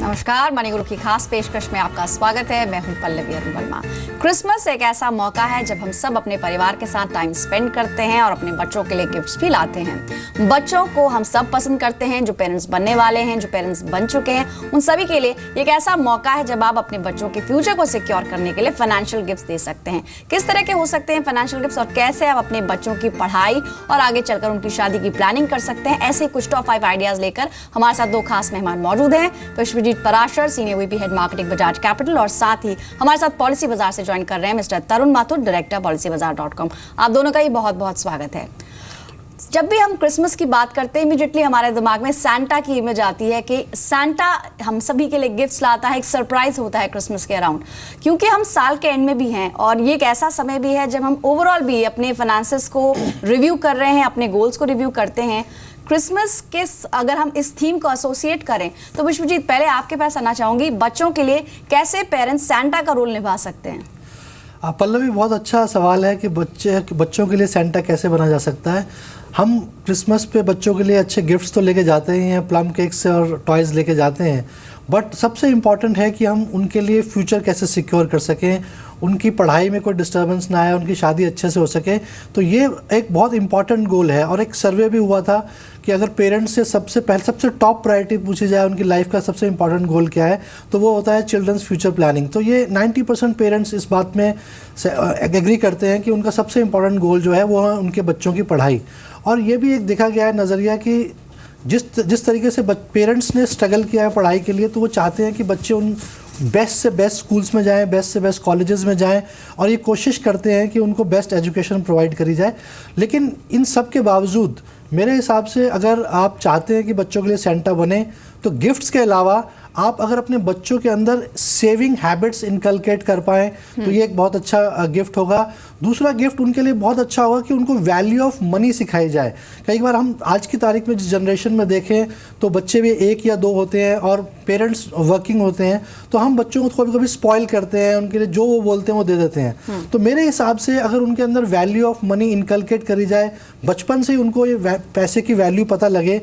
नमस्कार, मनी गुरु की खास पेशकश में आपका स्वागत है। मैं हूं पल्लवी अरुण वर्मा। क्रिसमस एक ऐसा मौका है जब हम सब अपने परिवार के साथ टाइम स्पेंड करते हैं और अपने बच्चों के लिए गिफ्ट्स भी लाते हैं। बच्चों को हम सब पसंद करते हैं, जो पेरेंट्स बनने वाले हैं, जो पेरेंट्स बन चुके हैं, उन सभी के लिए एक ऐसा मौका है जब आप अपने बच्चों के फ्यूचर को सिक्योर करने के लिए फाइनेंशियल गिफ्ट्स दे सकते हैं। किस तरह के हो सकते हैं फाइनेंशियल गिफ्ट्स और कैसे आप अपने बच्चों की पढ़ाई और आगे चलकर उनकी शादी की प्लानिंग कर सकते हैं, ऐसे कुछ टॉप 5 आइडियाज लेकर हमारे साथ दो खास मेहमान मौजूद हैं। Vishwajit Parashar, senior VP head marketing Bajaj Capital, और साथ ही हमारे साथ पॉलिसी बाजार से ज्वाइन कर रहे हैं मिस्टर तरुण माथुर, डायरेक्टर policybazaar.com। आप दोनों का ही बहुत बहुत स्वागत है। जब भी हम क्रिसमस की बात करते हैं, इमीडिएटली हमारे दिमाग में सैंटा की इमेज आती है कि सैंटा हम सभी के लिए गिफ्ट्स लाता है, एक सरप्राइज होता है क्रिसमस के अराउंड, क्योंकि हम साल के एंड में भी हैं और ये एक ऐसा समय भी है जब हम ओवरऑल भी अपने फाइनेंसेस को रिव्यू कर रहे हैं, अपने गोल्स को रिव्यू करते हैं। क्रिसमस के अगर हम इस थीम को एसोसिएट करें तो विश्वजीत, पहले आपके पास आना चाहूंगी, बच्चों के लिए कैसे पेरेंट्स सैंटा का रोल निभा सकते हैं? पल्लवी, बहुत अच्छा सवाल है कि बच्चों के लिए सैंटा कैसे बना जा सकता है। हम क्रिसमस पे बच्चों के लिए अच्छे गिफ्ट्स तो लेके जाते ही हैं, प्लम केक्स और टॉयज़ लेके जाते हैं, बट सबसे इम्पॉर्टेंट है कि हम उनके लिए फ्यूचर कैसे सिक्योर कर सकें, उनकी पढ़ाई में कोई डिस्टर्बेंस ना आए, उनकी शादी अच्छे से हो सके। तो ये एक बहुत इंपॉर्टेंट गोल है। और एक सर्वे भी हुआ था कि अगर पेरेंट्स से सबसे टॉप प्रायोरिटी पूछी जाए उनकी लाइफ का सबसे इंपॉर्टेंट गोल क्या है, तो वो होता है चिल्ड्रंस फ्यूचर प्लानिंग। तो ये 90% पेरेंट्स इस बात में एग्री करते हैं कि उनका सबसे इंपॉर्टेंट गोल जो है वो है उनके बच्चों की पढ़ाई। और ये भी एक देखा गया है नज़रिया कि जिस तरीके से पेरेंट्स ने स्ट्रगल किया है पढ़ाई के लिए, तो वो चाहते हैं कि बच्चे उन बेस्ट से बेस्ट स्कूल्स में जाएं, बेस्ट से बेस्ट कॉलेजेस में जाएं, और ये कोशिश करते हैं कि उनको बेस्ट एजुकेशन प्रोवाइड करी जाए। लेकिन इन सब के बावजूद मेरे हिसाब से अगर आप चाहते हैं कि बच्चों के लिए सेंटा बने, तो गिफ्ट्स के अलावा आप अगर अपने बच्चों के अंदर सेविंग हैबिट्स इनकलकेट कर पाएँ तो ये एक बहुत अच्छा गिफ्ट होगा। दूसरा गिफ्ट उनके लिए बहुत अच्छा होगा कि उनको वैल्यू ऑफ मनी सिखाई जाए। कई बार हम आज की तारीख में जिस जनरेशन में देखें तो बच्चे भी 1 या 2 होते हैं और पेरेंट्स वर्किंग होते हैं, तो हम बच्चों को कभी कभी स्पॉइल करते हैं, उनके लिए जो वो बोलते हैं वो दे देते हैं। तो मेरे हिसाब से अगर उनके अंदर वैल्यू ऑफ मनी इनकलकेट करी जाए, बचपन से ही उनको ये पैसे की वैल्यू पता लगे,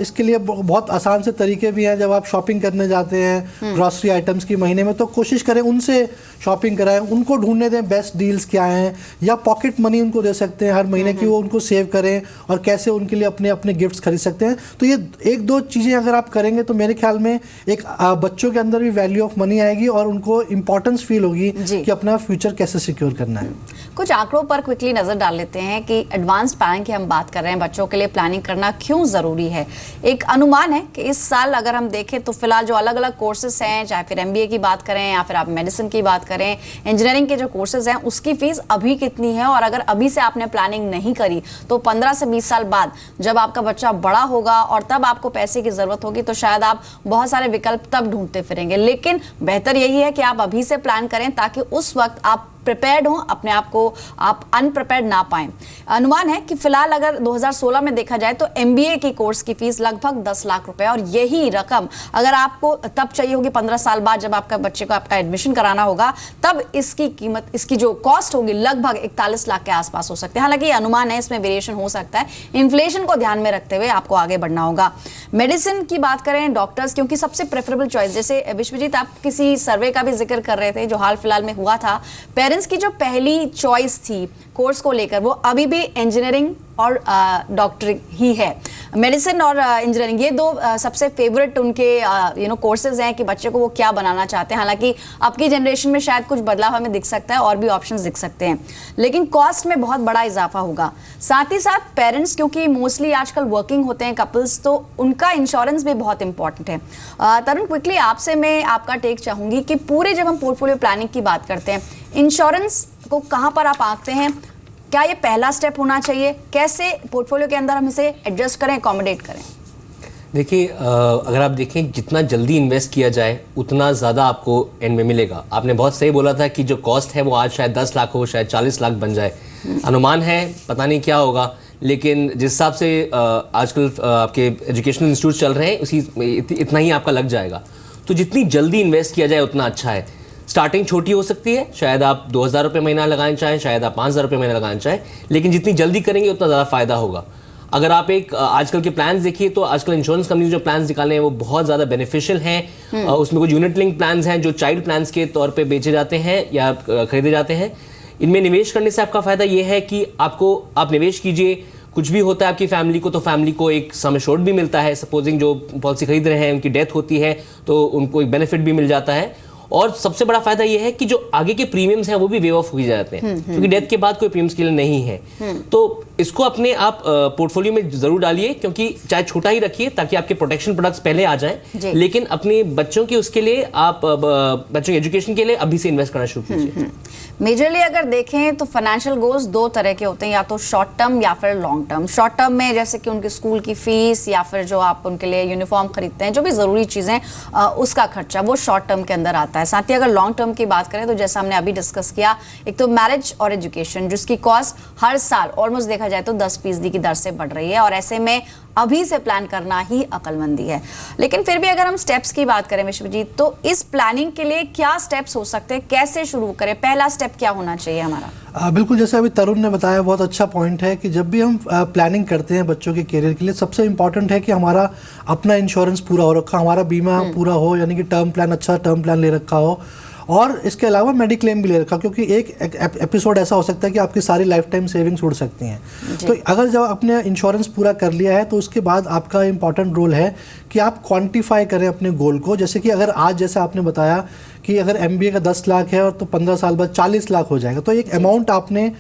इसके लिए बहुत आसान से तरीके भी हैं। जब आप शॉपिंग करने जाते हैं ग्रॉसरी आइटम्स की महीने में, तो कोशिश करें उनसे शॉपिंग कराएं, उनको ढूंढने दें बेस्ट डील्स क्या हैं, या पॉकेट मनी उनको दे सकते हैं हर महीने की, वो उनको सेव करें और कैसे उनके लिए अपने अपने गिफ्ट्स खरीद सकते हैं। तो ये 1-2 चीज़ें अगर आप करेंगे तो मेरे ख्याल में एक बच्चों के अंदर भी वैल्यू ऑफ मनी आएगी और उनको इंपॉर्टेंस फील होगी कि अपना फ्यूचर कैसे सिक्योर करना है। कुछ आंकड़ों पर क्विकली नजर डाल लेते हैं कि एडवांस प्लानिंग की हम बात कर रहे हैं, बच्चों के लिए प्लानिंग करना क्यों जरूरी है। एक अनुमान है कि इस साल अगर हम देखें तो फिलहाल जो अलग अलग कोर्सेज हैं, चाहे फिर MBA की बात करें या फिर आप मेडिसिन की बात करें, इंजीनियरिंग के जो कोर्सेज हैं, उसकी फीस अभी कितनी है, और अगर अभी से आपने प्लानिंग नहीं करी तो 15 से 20 साल बाद जब आपका बच्चा बड़ा होगा और तब आपको पैसे की जरूरत होगी तो शायद आप बहुत सारे विकल्प तब ढूंढते फिरेंगे। लेकिन बेहतर यही है कि आप अभी से प्लान करें ताकि उस वक्त आप प्रिपेयर्ड हो, अपने आप को आप अनप्रिपेयर्ड ना पाएं। अनुमान है कि फिलहाल अगर 2016 में देखा जाए तो MBA की कोर्स की फीस लगभग 10 लाख रुपए, और यही रकम अगर आपको तब चाहिए होगी 15 साल बाद जब आपका बच्चे को आपका एडमिशन कराना होगा, तब इसकी कीमत, इसकी जो कॉस्ट होगी लगभग 41 लाख के आसपास हो सकते हैं। हालांकि अनुमान है, इसमें वेरिएशन हो सकता है, इन्फ्लेशन को ध्यान में रखते हुए आपको आगे बढ़ना होगा। मेडिसिन की बात करें, डॉक्टर्स क्योंकि सबसे प्रेफरेबल चॉइस, जैसे विश्वजीत आप किसी सर्वे का भी जिक्र कर रहे थे जो हाल फिलहाल में हुआ था, पेरेंट्स की जो पहली चॉइस थी कोर्स को लेकर वो अभी भी इंजीनियरिंग और डॉक्टरी ही है। मेडिसिन और इंजीनियरिंग ये 2 सबसे फेवरेट उनके कोर्सेज हैं कि बच्चे को वो क्या बनाना चाहते हैं। हालांकि अब की जनरेशन में शायद कुछ बदलाव हमें दिख सकता है और भी ऑप्शंस दिख सकते हैं, लेकिन कॉस्ट में बहुत बड़ा इजाफा होगा। साथ ही साथ पेरेंट्स क्योंकि मोस्टली आजकल वर्किंग होते हैं कपल्स, तो उनका इंश्योरेंस भी बहुत इंपॉर्टेंट है। तरुण, क्विकली आपसे मैं आपका टेक चाहूंगी कि पूरे जब हम पोर्टफोलियो प्लानिंग की बात करते हैं, इंश्योरेंस को कहां पर आप आंकते हैं? क्या ये पहला स्टेप होना चाहिए? कैसे पोर्टफोलियो के अंदर हम इसे एडजस्ट करें, अकोमोडेट करें? देखिए, अगर आप देखें जितना जल्दी इन्वेस्ट किया जाए उतना ज़्यादा आपको एंड में मिलेगा। आपने बहुत सही बोला था कि जो कॉस्ट है वो आज शायद 10 लाख हो, शायद 40 लाख बन जाए। अनुमान है, पता नहीं क्या होगा, लेकिन जिस हिसाब से आजकल आपके एजुकेशनल इंस्टीट्यूट चल रहे हैं उसी इतना ही आपका लग जाएगा। तो जितनी जल्दी इन्वेस्ट किया जाए उतना अच्छा है। स्टार्टिंग छोटी हो सकती है, शायद आप 2,000 रुपये महीना लगाना चाहें, शायद आप 5,000 रुपये महीना लगाना चाहें, लेकिन जितनी जल्दी करेंगे उतना ज़्यादा फ़ायदा होगा। अगर आप एक आजकल के प्लान्स देखिए तो आजकल इंश्योरेंस कंपनी जो प्लान्स निकाले हैं वो बहुत ज़्यादा बेनिफिशियल हैं। उसमें कुछ यूनिट लिंक प्लान्स हैं जो चाइल्ड प्लान्स के तौर पे बेचे जाते हैं या खरीदे जाते हैं। इनमें निवेश करने से आपका फ़ायदा ये है कि आप निवेश कीजिए, कुछ भी होता है आपकी फैमिली को तो फैमिली को एक सम एश्योर्ड भी मिलता है। सपोजिंग जो पॉलिसी खरीद रहे हैं उनकी डेथ होती है तो उनको एक बेनिफिट भी मिल जाता है। और सबसे बड़ा फायदा यह है कि जो आगे के प्रीमियम्स हैं वो भी वेव ऑफ हो जाते हैं क्योंकि डेथ के बाद कोई प्रीमियम्स के लिए नहीं है। तो इसको अपने आप पोर्टफोलियो में जरूर डालिए, क्योंकि चाहे छोटा ही रखिए ताकि आपके प्रोटेक्शन प्रोडक्ट्स पहले आ जाएं, लेकिन अपने बच्चों के उसके लिए आप बच्चों के एजुकेशन के लिए अभी से इन्वेस्ट करना शुरू कीजिए। मेजरली अगर देखें तो फाइनेंशियल गोल्स दो तरह के होते हैं, या तो शॉर्ट टर्म या फिर लॉन्ग टर्म। शॉर्ट टर्म में जैसे कि उनकी स्कूल की फीस या फिर जो आप उनके लिए यूनिफॉर्म खरीदते हैं, जो भी ज़रूरी चीज़ें उसका खर्चा वो शॉर्ट टर्म के अंदर आता है। साथ ही अगर लॉन्ग टर्म की बात करें तो जैसा हमने अभी डिस्कस किया, एक तो मैरिज और एजुकेशन जिसकी कॉस्ट हर साल ऑलमोस्ट देखा जाए तो 10% की दर से बढ़ रही है, और ऐसे में अभी से प्लान करना ही अक्लमंदी है। लेकिन फिर भी अगर हम स्टेप्स की बात करें विश्वजीत, तो इस प्लानिंग के लिए क्या स्टेप्स हो सकते हैं, कैसे शुरू करें, पहला स्टेप क्या होना चाहिए हमारा? बिल्कुल, जैसे अभी तरुण ने बताया, बहुत अच्छा पॉइंट है कि जब भी हम प्लानिंग करते हैं बच्चों के करियर के लिए, सबसे इंपॉर्टेंट है कि हमारा अपना इंश्योरेंस पूरा हो रखा, हमारा बीमा पूरा हो, यानी कि टर्म प्लान, अच्छा टर्म प्लान ले रखा हो, और इसके अलावा मेडिक्लेम भी ले रखा, क्योंकि एक एपिसोड ऐसा हो सकता है कि आपकी सारी लाइफ टाइम सेविंग्स उड़ सकती हैं। तो अगर जब आपने इंश्योरेंस पूरा कर लिया है तो उसके बाद आपका इंपॉर्टेंट रोल है कि आप क्वांटिफाई करें अपने गोल को। जैसे कि अगर आज जैसे आपने बताया कि अगर MBA का 10 लाख है और तो 15 साल बाद 40 लाख हो जाएगा, तो एक अमाउंट आपने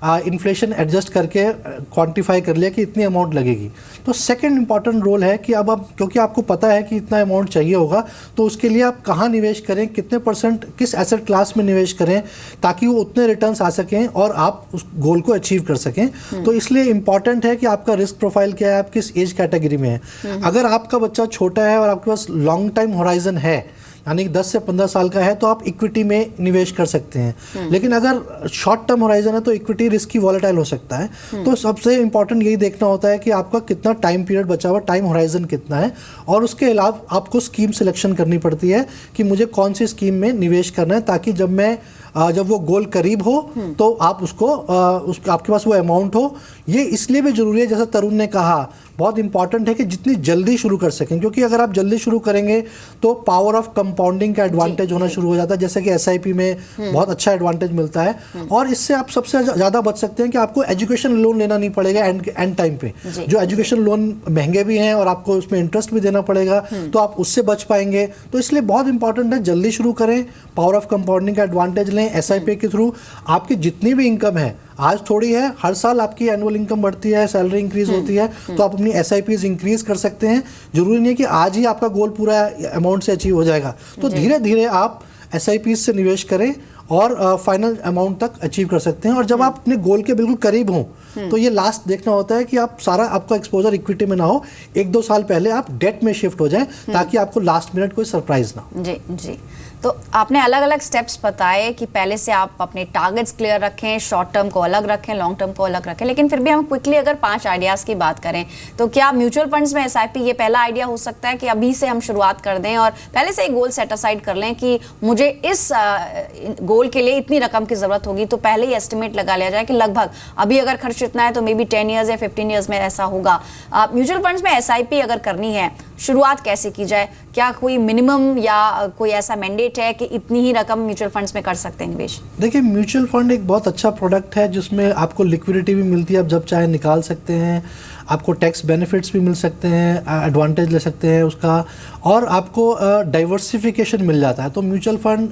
इन्फ्लेशन एडजस्ट करके क्वांटिफाई कर लिया कि इतनी अमाउंट लगेगी। तो सेकंड इंपॉर्टेंट रोल है कि अब आप, क्योंकि आपको पता है कि इतना अमाउंट चाहिए होगा, तो उसके लिए आप कहाँ निवेश करें, कितने %, किस एसेट क्लास में निवेश करें ताकि वो उतने रिटर्न्स आ सकें और आप उस गोल को अचीव कर सकें। तो इसलिए इंपॉर्टेंट है कि आपका रिस्क प्रोफाइल क्या है, आप किस एज कैटेगरी में है। अगर आपका बच्चा छोटा है और आपके पास लॉन्ग टाइम होराइजन है, यानी कि 10 से 15 साल का है, तो आप इक्विटी में निवेश कर सकते हैं। लेकिन अगर शॉर्ट टर्म होराइजन है तो इक्विटी रिस्की वॉलेटाइल हो सकता है। तो सबसे इंपॉर्टेंट यही देखना होता है कि आपका कितना टाइम पीरियड बचा हुआ, टाइम होराइजन कितना है, और उसके अलावा आपको स्कीम सिलेक्शन करनी पड़ती है कि मुझे कौन सी स्कीम में निवेश करना है, ताकि जब वो गोल करीब हो तो आप आपके पास वो अमाउंट हो। ये इसलिए भी ज़रूरी है, जैसा तरुण ने कहा, बहुत इंपॉर्टेंट है कि जितनी जल्दी शुरू कर सकें, क्योंकि अगर आप जल्दी शुरू करेंगे तो पावर ऑफ कंपाउंडिंग का एडवांटेज होना शुरू हो जाता है। जैसे कि SIP में बहुत अच्छा एडवांटेज मिलता है, और इससे आप सबसे ज़्यादा बच सकते हैं कि आपको एजुकेशन लोन लेना नहीं पड़ेगा एंड टाइम पे। जो एजुकेशन लोन महंगे भी हैं और आपको उसमें इंटरेस्ट भी देना पड़ेगा, तो आप उससे बच पाएंगे। तो इसलिए बहुत इंपॉर्टेंट है, जल्दी शुरू करें, पावर ऑफ कंपाउंडिंग का एडवांटेज लें। SIP के थ्रू आपकी जितनी भी इनकम है, आज थोड़ी है, हर साल आपकी एनुअल इनकम बढ़ती है, सैलरी इंक्रीज होती है, तो आप अपनी SIPs इंक्रीज कर सकते हैं। जरूरी नहीं है कि आज ही आपका गोल पूरा अमाउंट से अचीव हो जाएगा। तो धीरे धीरे आप SIPs से निवेश करें और फाइनल अमाउंट तक अचीव कर सकते हैं। और जब आप अपने गोल के बिल्कुल करीब हों, तो ये लास्ट देखना होता है कि आपका एक्सपोजर इक्विटी में ना हो, 1-2 साल पहले आप डेट में शिफ्ट हो जाएं, ताकि आपको लास्ट मिनट कोई सरप्राइज ना हो। जी। तो आपने अलग अलग स्टेप्स बताए कि पहले से आप अपने टारगेट्स क्लियर रखें, शॉर्ट टर्म को अलग रखें, लॉन्ग टर्म को अलग रखें। लेकिन फिर भी हम क्विकली अगर 5 आइडियाज़ की बात करें, तो क्या म्यूचुअल फंड्स में SIP ये पहला आइडिया हो सकता है कि अभी से हम शुरुआत कर दें और पहले से एक गोल सेट असाइड कर लें कि मुझे इस गोल के लिए इतनी रकम की ज़रूरत होगी, तो पहले ही एस्टिमेट लगा लिया जाए कि लगभग अभी अगर खर्च इतना है तो मे बी 10 ईयर्स या 15 ईयर्स में ऐसा होगा। म्यूचुअल फंड्स में SIP अगर करनी है, शुरुआत कैसे की जाए? क्या कोई मिनिमम या कोई ऐसा मैंडेट है कि इतनी ही रकम म्यूचुअल फंड्स में कर सकते हैं निवेश? देखिए, म्यूचुअल फंड एक बहुत अच्छा प्रोडक्ट है जिसमें आपको लिक्विडिटी भी मिलती है, आप जब चाहे निकाल सकते हैं, आपको टैक्स बेनिफिट्स भी मिल सकते हैं, एडवांटेज ले सकते हैं उसका, और आपको डाइवर्सिफिकेशन मिल जाता है। तो म्यूचुअल फंड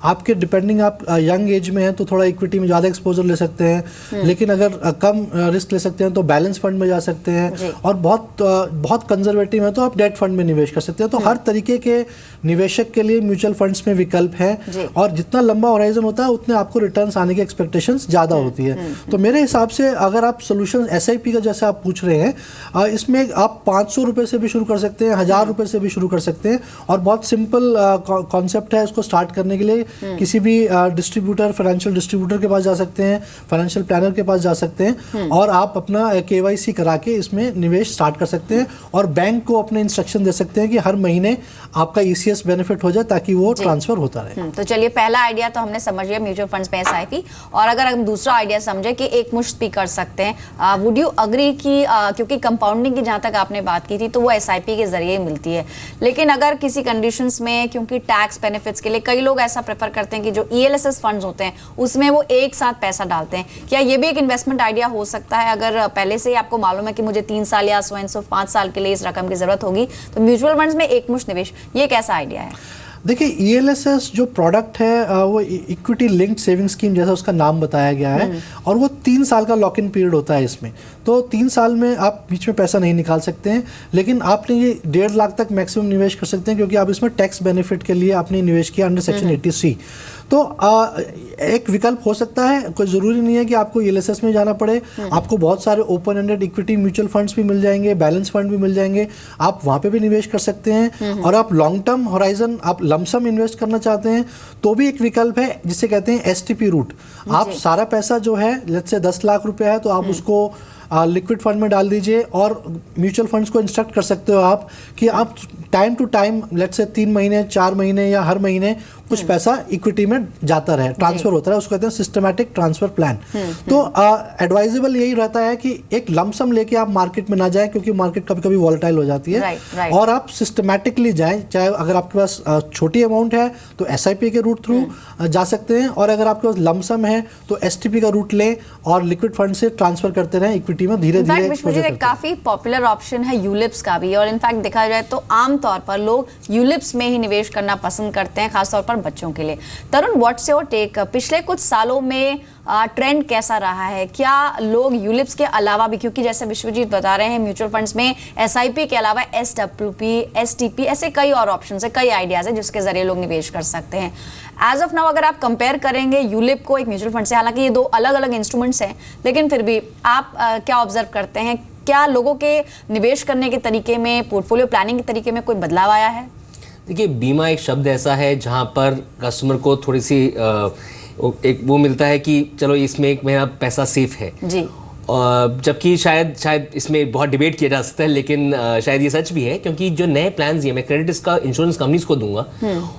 आपके डिपेंडिंग, आप यंग एज में हैं तो थोड़ा इक्विटी में ज़्यादा एक्सपोजर ले सकते हैं, लेकिन अगर कम रिस्क ले सकते हैं तो बैलेंस फंड में जा सकते हैं, और बहुत कंजर्वेटिव है तो आप डेट फंड में निवेश कर सकते हैं। तो हर तरीके के निवेशक के लिए म्यूचुअल फंड्स में विकल्प है, और जितना लंबा होराइजन होता है उतने आपको रिटर्न्स आने की एक्सपेक्टेशंस ज़्यादा होती है। तो मेरे हिसाब से अगर आप सोल्यूशन SIP का जैसे आप पूछ रहे हैं, इसमें आप 500 रुपये से भी शुरू कर सकते हैं, 1000 रुपये से भी शुरू कर सकते हैं, और बहुत सिंपल कॉन्सेप्ट है इसको स्टार्ट करने के लिए। किसी भी डिस्ट्रीब्यूटर, फाइनेंशियल डिस्ट्रीब्यूटर के पास जा सकते हैं, फाइनेंशियल प्लानर के पास जा सकते हैं और आप अपना KYC करा के इसमें निवेश स्टार्ट कर सकते हैं और बैंक को अपने इंस्ट्रक्शन दे सकते हैं कि हर महीने आपका ECS बेनिफिट हो जाए ताकि वो ट्रांसफर होता रहे। तो चलिए, पहला आइडिया तो हमने समझ लिया म्यूचुअल फंड्स में SIP, और अगर हम दूसरा आइडिया समझे कि एक मुश्त भी कर सकते हैं, वुड यू अग्री कि क्योंकि कंपाउंडिंग की जहां तक आपने बात की थी तो वो SIP के जरिए मिलती है, लेकिन अगर किसी कंडीशंस में, क्योंकि टैक्स बेनिफिट्स के लिए कई लोग ऐसा प्रेफर करते हैं कि जो ELSS फंड्स होते हैं उसमें वो एक साथ पैसा डालते हैं, क्या ये भी एक इन्वेस्टमेंट आइडिया हो सकता है? अगर पहले से ही आपको मालूम है कि मुझे 3 साल या 5 साल के लिए इस रकम की जरूरत होगी, तो म्यूचुअल फंड्स में एक मुश्त निवेश, ये कैसा आइडिया है? देखिए, ELSS जो प्रोडक्ट है वो इक्विटी लिंक्ड सेविंग स्कीम जैसा उसका नाम बताया गया है और वो 3 साल का लॉक इन पीरियड होता है इसमें। तो 3 साल में आप बीच में पैसा नहीं निकाल सकते हैं, लेकिन आपने ये 1.5 लाख तक मैक्सिमम निवेश कर सकते हैं क्योंकि आप इसमें टैक्स बेनिफिट के लिए आपने निवेश किया अंडर सेक्शन 80C। तो एक विकल्प हो सकता है, कोई ज़रूरी नहीं है कि आपको ELSS में जाना पड़े। आपको बहुत सारे open ended equity mutual funds भी मिल जाएंगे, बैलेंस फंड भी मिल जाएंगे, आप वहाँ पे भी निवेश कर सकते हैं। और आप लॉन्ग टर्म होराइजन, आप लमसम इन्वेस्ट करना चाहते हैं तो भी एक विकल्प है जिसे कहते हैं STP रूट। आप सारा पैसा जो है, लेट्स से 10 लाख रुपया है तो आप उसको लिक्विड फंड में डाल दीजिए और म्यूचुअल फंड्स को इंस्ट्रक्ट कर सकते हो आप कि आप time to time, let's say 3 महीने, 4 महीने या हर महीने कुछ पैसा इक्विटी में जाता रहे, ट्रांसफर होता रहे, उसको कहते हैं सिस्टमैटिक ट्रांसफर प्लान। तो एडवाइजेबल यही रहता है कि एक लमसम लेके आप मार्केट में ना जाएं क्योंकि मार्केट कभी कभी वॉलेटाइल हो जाती है। और आप सिस्टमैटिकली जाएं, चाहे अगर आपके पास छोटी अमाउंट है तो SIP के रूट थ्रू जा सकते हैं, और अगर आपके पास लमसम है तो STP का रूट लें और लिक्विड फंड से ट्रांसफर करते रहें इक्विटी में धीरे धीरे। काफी पॉपुलर ऑप्शन है यूलिप्स का भी, और इनफैक्ट देखा जाए तो आमतौर पर लोग यूलिप्स में ही निवेश करना पसंद करते हैं, खासतौर पर बच्चों के लिए। तरुण, व्हाट्स योर टेक? पिछले कुछ सालों में ट्रेंड कैसा रहा है? क्या लोग यूलिप्स के अलावा भी, क्योंकि जैसे विश्वजीत बता रहे हैं म्यूचुअल फंड्स में SIP के अलावा SWP, STP, ऐसे कई और ऑप्शंस है, कई आइडियाज है जिसके जरिए लोग निवेश कर सकते हैं। एज ऑफ नाउ अगर आप कंपेयर करेंगे यूलिप को एक म्यूचुअल फंड से, हालांकि ये 2 अलग अलग इंस्ट्रूमेंट्स हैं, लेकिन फिर भी आप क्या ऑब्जर्व करते हैं? क्या लोगों के निवेश करने के तरीके में, पोर्टफोलियो प्लानिंग के तरीके में कोई बदलाव आया है? देखिए, बीमा एक शब्द ऐसा है जहाँ पर कस्टमर को थोड़ी सी एक वो मिलता है कि चलो इसमें एक मेरा पैसा सेफ है जी, जबकि शायद इसमें बहुत डिबेट किया जा सकता है, लेकिन शायद ये सच भी है क्योंकि जो नए प्लान्स ये मैं क्रेडिट इसका इंश्योरेंस कंपनीज को दूंगा,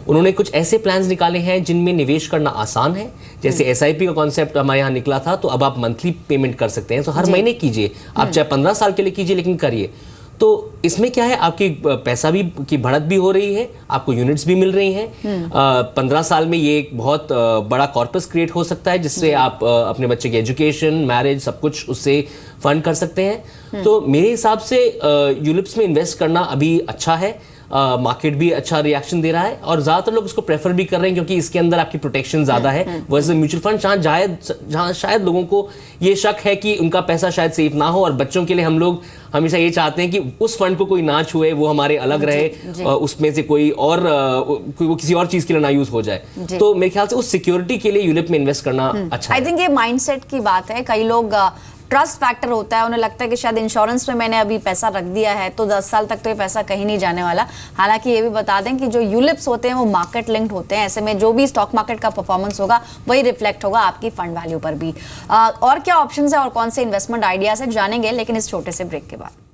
उन्होंने कुछ ऐसे प्लान्स निकाले हैं जिनमें निवेश करना आसान है। जैसे SIP का कॉन्सेप्ट हमारे यहाँ निकला था, तो अब आप मंथली पेमेंट कर सकते हैं, तो हर महीने कीजिए, आप चाहे 15 साल के लिए कीजिए, लेकिन करिए। तो इसमें क्या है, आपकी पैसा भी की बढ़त भी हो रही है, आपको यूनिट्स भी मिल रही हैं। 15 साल में ये एक बहुत बड़ा कॉर्पस क्रिएट हो सकता है जिससे आप अपने बच्चे की एजुकेशन, मैरिज, सब कुछ उससे फंड कर सकते हैं। तो मेरे हिसाब से यूलिप्स में इन्वेस्ट करना अभी अच्छा है। मार्केट भी अच्छा रिएक्शन दे रहा है और ज़्यादातर लोग इसको प्रेफर भी कर रहे हैं क्योंकि इसके अंदर आपकी प्रोटेक्शन ज़्यादा है वर्सेस म्यूचुअल फंड, जहाँ शायद लोगों को ये शक है कि उनका पैसा शायद सेफ ना हो। और बच्चों के लिए हम लोग हमेशा ये चाहते हैं कि उस फंड को कोई ना छुए, वो हमारे अलग रहे, उसमें से कोई और वो किसी और चीज़ के लिए ना यूज़ हो जाए। तो मेरे ख्याल से उस सिक्योरिटी के लिए यूलिप में इन्वेस्ट करना अच्छा है। आई थिंक ये माइंडसेट की बात है। कई लोग ट्रस्ट फैक्टर होता है, उन्हें लगता है कि शायद इंश्योरेंस में मैंने अभी पैसा रख दिया है तो 10 साल तक तो ये पैसा कहीं नहीं जाने वाला। हालांकि ये भी बता दें कि जो यूलिप्स होते हैं वो मार्केट लिंक्ड होते हैं, ऐसे में जो भी स्टॉक मार्केट का परफॉर्मेंस होगा वही रिफ्लेक्ट होगा आपकी फंड वैल्यू पर भी। और क्या ऑप्शंस है और कौन से इन्वेस्टमेंट आइडियाज है जानेंगे, लेकिन इस छोटे से ब्रेक के बाद।